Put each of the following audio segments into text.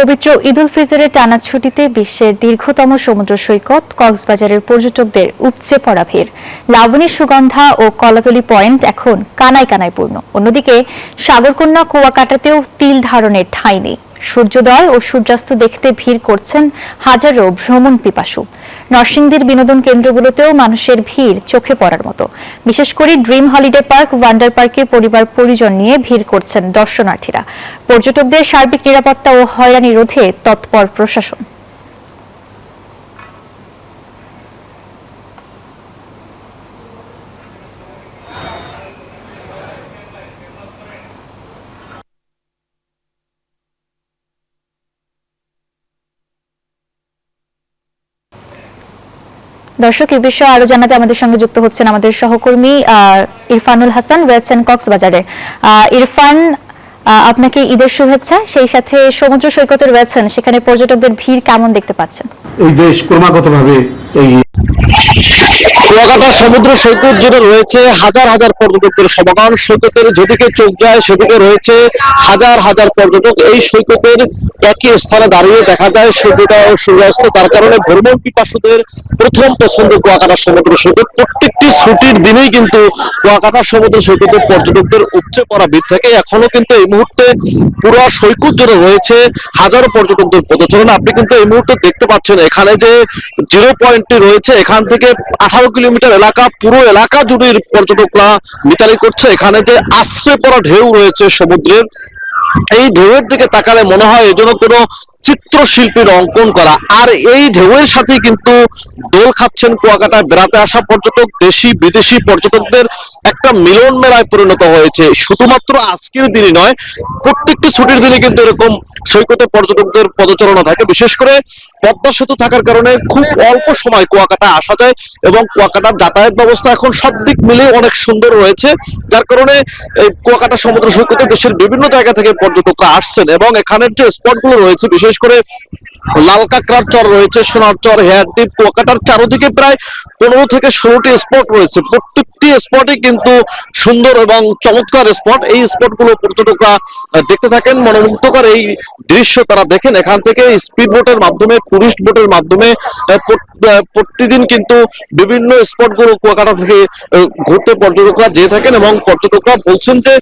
পবিত্র ঈদ উল ফিতরের টানা ছুটিতে বিশ্বের দীর্ঘতম সমুদ্র সৈকত কক্সবাজারের পর্যটকদের উপচে পড়া ভিড়। লাবণী, সুগন্ধা ও কলাতলী পয়েন্ট এখন কানায় কানায় পূর্ণ। অন্যদিকে সাগরকন্যা, কুয়াকাটাতেও তিল ধারণের ঠাঁই নেই। সূর্যোদয় ও সূর্যাস্ত দেখতে ভিড় করছেন হাজারো ভ্রমণ পিপাসু। নরসিংদীর বিনোদন কেন্দ্রগুলোতেও মানুষের ভিড় চোখে পড়ার মতো। বিশেষ করে ড্রিম হলিডে পার্ক, ওয়ান্ডার পার্কে পরিবার পরিজন নিয়ে ভিড় করছেন দর্শনার্থীরা। পর্যটকদের সার্বিক নিরাপত্তা ও হয়রানি রোধে তৎপর প্রশাসন। দর্শক, এই বিষয়ে আরো জানাতে আমাদের সঙ্গে যুক্ত হচ্ছেন আমাদের সহকর্মী ইরফানুল হাসান, রয়েছেন কক্সবাজারে। ইরফান, আপনাকে ঈদের শুভেচ্ছা। সেই সাথে সমুদ্র সৈকতে রয়েছেন, সেখানে পর্যটকদের ভিড় কেমন দেখতে পাচ্ছেন? এই দেশ ক্রমাগতভাবে এই কুয়াকাটা সমুদ্র সৈকত জুড়ে রয়েছে হাজার হাজার পর্যটকদের সমাগম। সৈকতের যেদিকে চোখ যায় সেদিকে রয়েছে হাজার হাজার পর্যটক। এই সৈকতের একই স্থানে দাঁড়িয়ে দেখা যায় সূর্যোদয় ও সূর্যাস্ত। তার কারণে ভ্রমণ পিপাসুদের প্রথম পছন্দ কুয়াকাটা সমুদ্র সৈকত। প্রত্যেকটি ছুটির দিনেই কিন্তু কুয়াকাটা সমুদ্র সৈকতে পর্যটকদের উপচে পড়া ভিড় থাকে। এখনো কিন্তু এই মুহূর্তে পুরো সৈকত জুড়ে রয়েছে হাজারো পর্যটকদের পদচারণ। আপনি কিন্তু এই মুহূর্তে দেখতে পাচ্ছেন এখানে যে জিরো পয়েন্টটি রয়েছে, এখান থেকে 18 কিলোমিটার এলাকা, পুরো এলাকা জুড়ে পর্যটকরা মিতালি করছে। এখানে যে আশ্রে পড়া ঢেউ রয়েছে সমুদ্রের, এই ঢেউয়ের দিকে তাকালে মনে হয় এজন্য কোনো চিত্রশিল্পীর অঙ্কন করা। আর এই ঢেউয়ের সাথে কিন্তু দোল খাচ্ছেন কুয়াকাটায় বেড়াতে আসা পর্যটক। দেশি বিদেশি পর্যটকদের একটা মিলন মেলায় পরিণত হয়েছে। শুধুমাত্র আজকের দিনই নয়, প্রত্যেকটি ছুটির দিনে কিন্তু এরকম সৈকতে পর্যটকদের পদচারণা থাকে। বিশেষ করে পদ্মা সেতু থাকার কারণে খুব অল্প সময় কুয়াকাটা আসা যায় এবং কুয়াকাটার যাতায়াত ব্যবস্থা এখন সব দিক মিলে অনেক সুন্দর রয়েছে। যার কারণে এই কুয়াকাটা সমুদ্র সৈকতে দেশের বিভিন্ন জায়গা থেকে পর্যটকরা আসছেন এবং এখানের যে স্পটগুলো রয়েছে, বিশেষ করে লাল কাঁকড়ার চর রয়েছে, সোনার চর, হেয়ারদ্বীপ, কুয়াকাটার চারদিকে প্রায় 15 থেকে 16টি স্পট রয়েছে। প্রত্যেকটি স্পটই কিন্তু সুন্দর এবং চমৎকার স্পট। এই স্পটগুলো পর্যটকরা দেখতে থাকেন, মনোমুগ্ধকর এই দৃশ্য তারা দেখেন। এখান থেকে স্পিড বোটের মাধ্যমে, টুরিস্ট বোটের মাধ্যমে প্রতিদিন কিন্তু বিভিন্ন স্পটগুলো কুয়াকাটা থেকে ঘুরতে পর্যটকরা যেয়ে থাকেন এবং পর্যটকরা বলছেন যে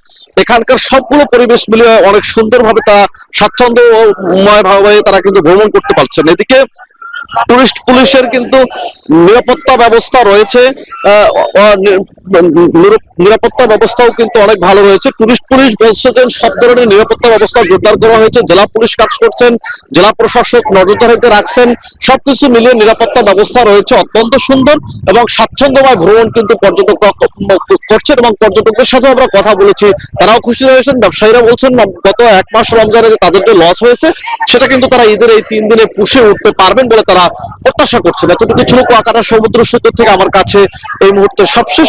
এখানকার সবগুলো পরিবেশ মিলিয়ে অনেক সুন্দরভাবে তারা স্বাচ্ছন্দ্যময় ভাবে তারা কিন্তু ভ্রমণ করতে পারছেন। এদিকে টুরিস্ট পুলিশের কিন্তু নিরাপত্তা ব্যবস্থা রয়েছে, নিরাপত্তা ব্যবস্থাও কিন্তু অনেক ভালো রয়েছে। টুরিস্ট পুলিশ বলছে যে সব ধরনের নিরাপত্তা ব্যবস্থা জোরদার করা হয়েছে। জেলা পুলিশ কাজ করছেন, জেলা প্রশাসক নজরদারিতে রাখছেন। সবকিছু মিলিয়ে নিরাপত্তা ব্যবস্থা রয়েছে অত্যন্ত সুন্দর এবং স্বাচ্ছন্দ্যময় ভ্রমণ কিন্তু পর্যটকরা করছেন এবং পর্যটকদের সাথে আমরা কথা বলেছি, তারাও খুশি রয়েছেন। ব্যবসায়ীরা বলছেন গত 1 মাস রমজানে তাদের যে লস হয়েছে সেটা কিন্তু তারা ঈদের এই 3 দিনে পুষে উঠতে পারবেন বলে তারা প্রত্যাশা করছেন। এতটুকু ছিল কুয়াকাটা সমুদ্র সৈকত থেকে আমার কাছে এই মুহূর্তে সবশেষ